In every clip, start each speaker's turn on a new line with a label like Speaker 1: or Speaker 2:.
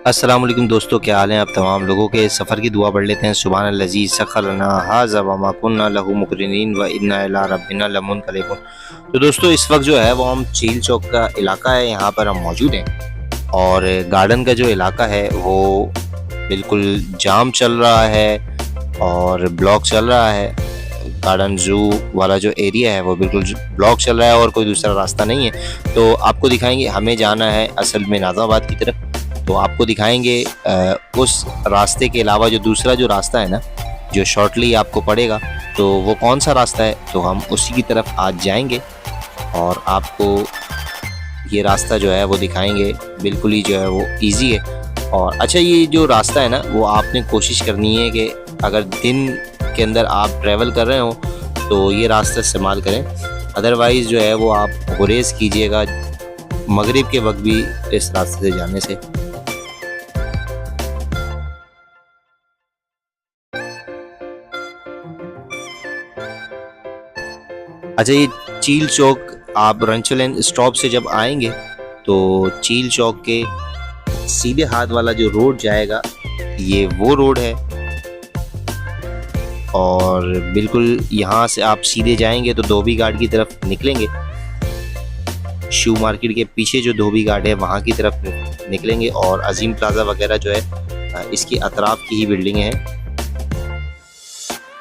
Speaker 1: अस्सलाम वालेकुम दोस्तों, क्या हाल है आप तमाम लोगों के। सफ़र की दुआ पढ़ लेते हैं। सुभान लज़ीज़ सख़र लना हाज़ा व मा कुन्ना लहू मुक़रिनीन व इन्ना इला रब्बिना लमुनक़लिबून। तो दोस्तों इस वक्त जो है वो हम चील चौक का इलाका है, यहाँ पर हम मौजूद हैं। और गार्डन का जो इलाका है वो बिल्कुल जाम चल रहा है और ब्लॉक चल रहा है। गार्डन ज़ू वाला जो एरिया है वो बिल्कुल ब्लॉक चल रहा है और कोई दूसरा रास्ता नहीं है। तो आपको दिखाएंगे, हमें जाना है असल में नाज़िमाबाद की तरफ। तो आपको दिखाएंगे उस रास्ते के अलावा जो दूसरा जो रास्ता है ना, जो शॉर्टली आपको पड़ेगा, तो वो कौन सा रास्ता है, तो हम उसी की तरफ आज जाएंगे और आपको ये रास्ता जो है वो दिखाएंगे। बिल्कुल ही जो है वो इजी है। और अच्छा, ये जो रास्ता है ना, वो आपने कोशिश करनी है कि अगर दिन के अंदर आप ट्रैवल कर रहे हो तो ये रास्ता इस्तेमाल करें। अदरवाइज़ जो है वो आप गुरेज कीजिएगा मगरिब के वक्त भी इस रास्ते से जाने से। अच्छा, ये चील चौक आप रंचलन स्टॉप से जब आएंगे तो चील चौक के सीधे हाथ वाला जो रोड जाएगा, ये वो रोड है। और बिल्कुल यहाँ से आप सीधे जाएंगे तो धोबी घाट की तरफ निकलेंगे। शू मार्केट के पीछे जो धोबी घाट है वहाँ की तरफ निकलेंगे और अजीम प्लाजा वगैरह जो है इसकी अतराफ की ही बिल्डिंगें हैं।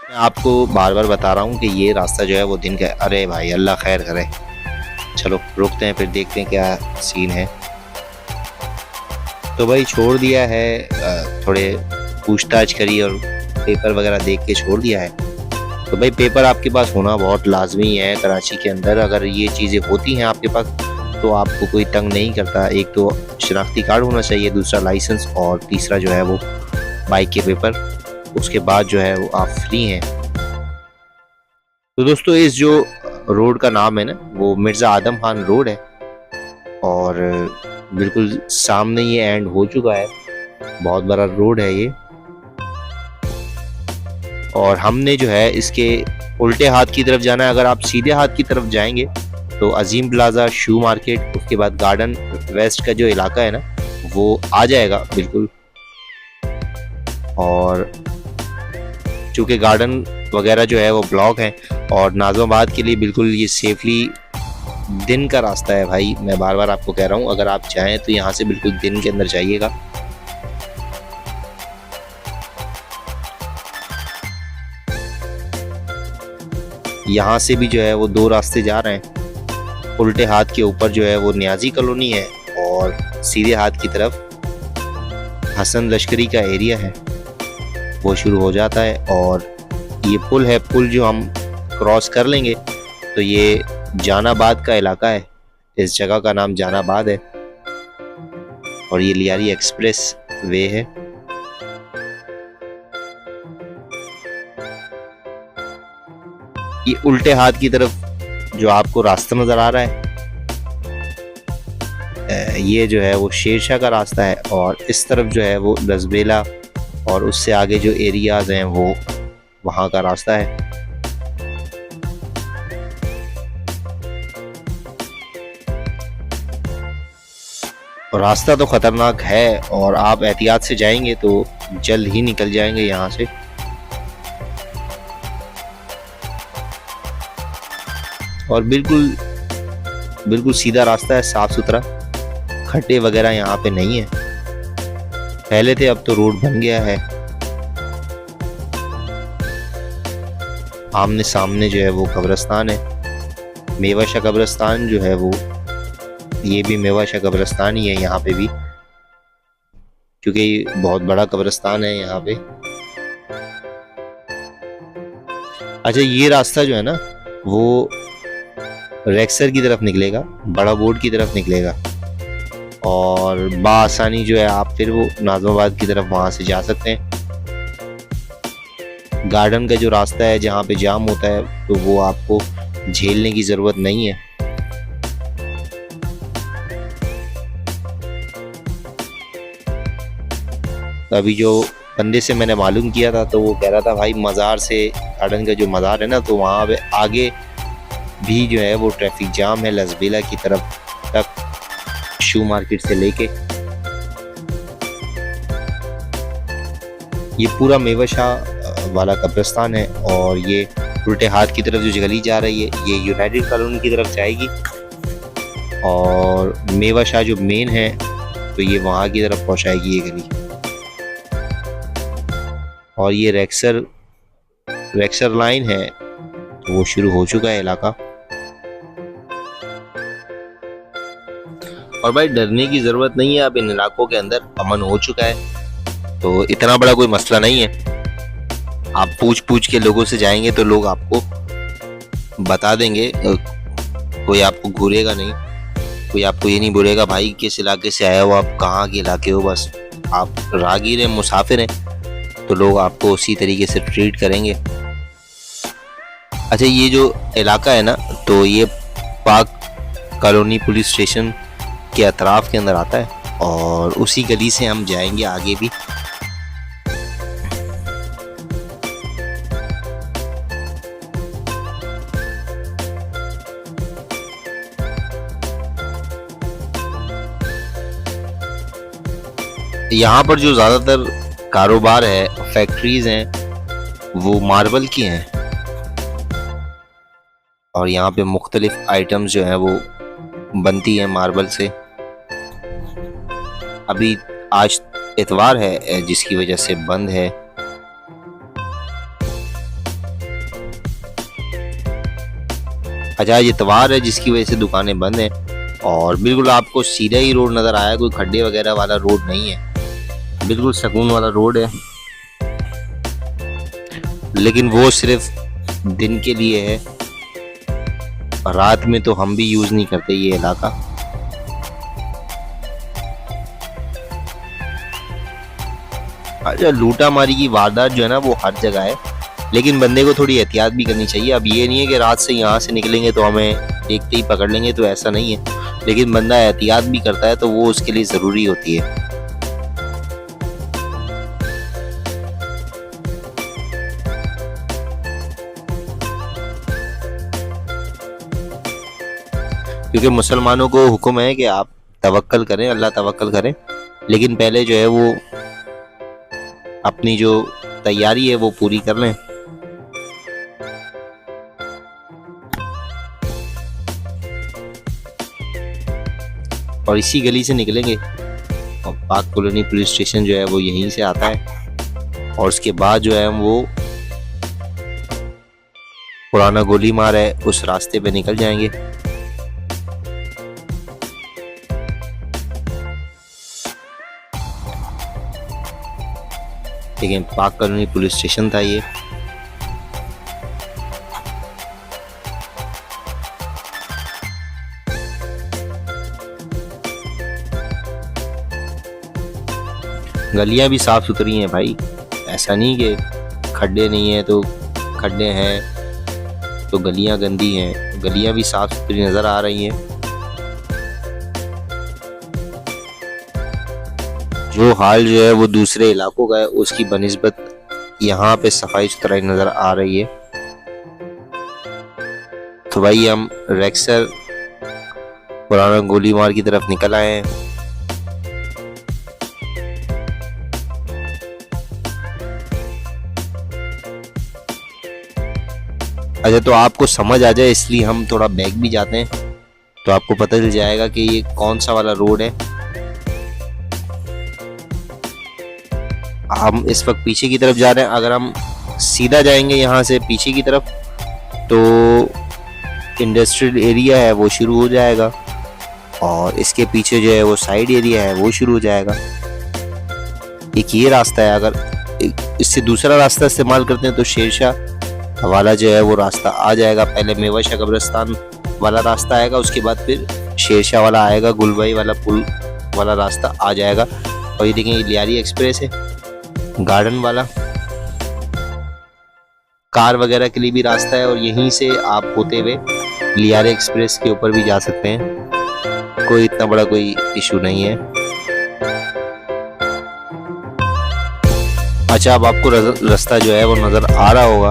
Speaker 1: मैं आपको बार बार बता रहा हूँ कि ये रास्ता जो है वो दिन का है। अरे भाई, अल्लाह खैर करे। चलो रुकते हैं, फिर देखते हैं क्या सीन है। तो भाई छोड़ दिया है, थोड़े पूछताछ करी और पेपर वगैरह देख के छोड़ दिया है। तो भाई पेपर आपके पास होना बहुत लाजमी है कराची के अंदर। अगर ये चीज़ें होती हैं आपके पास तो आपको कोई तंग नहीं करता। एक तो शनाख्ती कार्ड होना चाहिए, दूसरा लाइसेंस, और तीसरा जो है वो बाइक के पेपर। उसके बाद जो है वो आप फ्री हैं। तो दोस्तों इस जो रोड का नाम है ना, वो मिर्ज़ा आदम खान रोड है और बिल्कुल सामने ये एंड हो चुका है। बहुत बड़ा रोड है ये। और हमने जो है इसके उल्टे हाथ की तरफ जाना है। अगर आप सीधे हाथ की तरफ जाएंगे तो अजीम प्लाजा, शू मार्केट, उसके बाद गार्डन वेस्ट का जो इलाका है ना वो आ जाएगा बिल्कुल। और चूँकि गार्डन वगैरह जो है वो ब्लॉक है और नाज़िमाबाद के लिए बिल्कुल ये सेफली दिन का रास्ता है। भाई मैं बार बार आपको कह रहा हूँ, अगर आप चाहें तो यहाँ से बिल्कुल दिन के अंदर जाइएगा। यहाँ से भी जो है वो दो रास्ते जा रहे हैं। उल्टे हाथ के ऊपर जो है वो नियाजी कॉलोनी है और सीधे हाथ की तरफ हसन लश्करी का एरिया है, वो शुरू हो जाता है। और ये पुल है, पुल जो हम क्रॉस कर लेंगे तो ये जानाबाद का इलाका है। इस जगह का नाम जानाबाद है और ये लियारी एक्सप्रेस वे है। ये उल्टे हाथ की तरफ जो आपको रास्ता नजर आ रहा है, ये जो है वो शेरशाह का रास्ता है और इस तरफ जो है वो लजबेला और उससे आगे जो एरियाज हैं वो वहाँ का रास्ता है। और रास्ता तो ख़तरनाक है और आप एहतियात से जाएंगे तो जल्द ही निकल जाएंगे यहाँ से। और बिल्कुल सीधा रास्ता है, साफ सुथरा, खड्डे वगैरह यहाँ पे नहीं है। पहले थे, अब तो रोड बन गया है। आमने सामने जो है वो कब्रिस्तान है। मेवाशा कब्रिस्तान जो है वो, ये भी मेवाशा कब्रिस्तान ही है यहाँ पे भी, क्योंकि बहुत बड़ा कब्रिस्तान है यहाँ पे। अच्छा, ये रास्ता जो है ना वो रेक्सर की तरफ निकलेगा, बड़ा बोर्ड की तरफ निकलेगा और बासानी जो है आप फिर वो नाज़िमाबाद की तरफ वहाँ से जा सकते हैं। गार्डन का जो रास्ता है जहाँ पे जाम होता है तो वो आपको झेलने की ज़रूरत नहीं है। अभी जो बंदे से मैंने मालूम किया था तो वो कह रहा था भाई मज़ार से, गार्डन का जो मज़ार है ना, तो वहाँ पे आगे भी जो है वो ट्रैफिक जाम है लजबेला की तरफ तक, शू मार्केट से लेके। ये पूरा मेवा शाह वाला कब्रिस्तान है और ये उल्टे हाथ की तरफ जो गली जा रही है ये यूनाइटेड कॉलोनी की तरफ जाएगी और मेवा शाह जो मेन है तो ये वहाँ की तरफ पहुँचाएगी ये गली। और ये रेक्सर लाइन है तो वो शुरू हो चुका है इलाका। और भाई डरने की ज़रूरत नहीं है, अब इन इलाकों के अंदर अमन हो चुका है तो इतना बड़ा कोई मसला नहीं है। आप पूछ के लोगों से जाएंगे तो लोग आपको बता देंगे, कोई आपको घूरेगा नहीं, कोई आपको ये नहीं बोलेगा भाई किस इलाके से आया हो, आप कहाँ के इलाके हो। बस आप राहगीर हैं, मुसाफिर हैं तो लोग आपको उसी तरीके से ट्रीट करेंगे। अच्छा ये जो इलाका है ना तो ये पाक कॉलोनी पुलिस स्टेशन के अतराफ के अंदर आता है और उसी गली से हम जाएंगे आगे भी। यहाँ पर जो ज़्यादातर कारोबार है, फैक्ट्रीज हैं, वो मार्बल की हैं और यहाँ पे मुख्तलिफ आइटम्स जो हैं वो बनती हैं मार्बल से। अभी आज इतवार है जिसकी वजह से बंद है। अच्छा आज इतवार है जिसकी वजह से दुकानें बंद हैं और बिल्कुल आपको सीधा ही रोड नज़र आया, कोई खड्डे वगैरह वाला रोड नहीं है, बिल्कुल सुकून वाला रोड है। लेकिन वो सिर्फ दिन के लिए है, रात में तो हम भी यूज नहीं करते ये इलाका। अच्छा लूटा मारी की वारदात जो है ना वो हर जगह है, लेकिन बंदे को थोड़ी एहतियात भी करनी चाहिए। अब ये नहीं है कि रात से यहाँ से निकलेंगे तो हमें देखते ही पकड़ लेंगे, तो ऐसा नहीं है, लेकिन बंदा एहतियात भी करता है तो वो उसके लिए ज़रूरी होती है। क्योंकि मुसलमानों को हुक्म है कि आप तवक्कल करें, अल्लाह तवक्कल करें, लेकिन पहले जो है वो अपनी जो तैयारी है वो पूरी कर लें। और इसी गली से निकलेंगे और पाक कॉलोनी पुलिस स्टेशन जो है वो यहीं से आता है और उसके बाद जो है वो पुराना गोली मार है उस रास्ते पे निकल जाएंगे। लेकिन पाक कॉलोनी पुलिस स्टेशन था ये। गलियां भी साफ सुथरी हैं भाई, ऐसा नहीं कि खड्डे नहीं है तो खड्डे हैं तो गलियां गंदी हैं, गलियां भी साफ सुथरी नजर आ रही हैं। जो हाल जो है वो दूसरे इलाकों का है उसकी बनिस्बत यहाँ पे सफाई सुथराई नजर आ रही है। तो भाई हम रेक्सर पुराना गोली मार की तरफ निकल आए हैं। अच्छा तो आपको समझ आ जाए इसलिए हम थोड़ा बैक भी जाते हैं तो आपको पता चल जाएगा कि ये कौन सा वाला रोड है। हम इस वक्त पीछे की तरफ जा रहे हैं, अगर हम सीधा जाएंगे यहाँ से पीछे की तरफ तो इंडस्ट्रियल एरिया है वो शुरू हो जाएगा और इसके पीछे जो है वो साइड एरिया है वो शुरू हो जाएगा। एक ये रास्ता है, अगर इससे दूसरा रास्ता इस्तेमाल करते हैं तो शेरशाह वाला जो है वो रास्ता आ जाएगा। पहले मेवा शाह कब्रिस्तान वाला रास्ता आएगा, उसके बाद फिर शेरशाह वाला आएगा, गुलबाई वाला पुल वाला रास्ता आ जाएगा। और ये देखें लियारी एक्सप्रेस है, गार्डन वाला, कार वगैरह के लिए भी रास्ता है और यहीं से आप होते हुए लियारी एक्सप्रेस के ऊपर भी जा सकते हैं, कोई इतना बड़ा कोई इशू नहीं है। अच्छा अब आपको रास्ता जो है वो नजर आ रहा होगा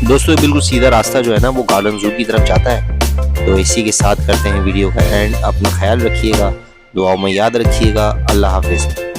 Speaker 1: दोस्तों, बिल्कुल सीधा रास्ता जो है ना वो गार्डन जू की तरफ जाता है। तो इसी के साथ करते हैं वीडियो का एंड। अपना ख्याल रखिएगा, दुआओं में याद रखिएगा। अल्लाह हाफिज।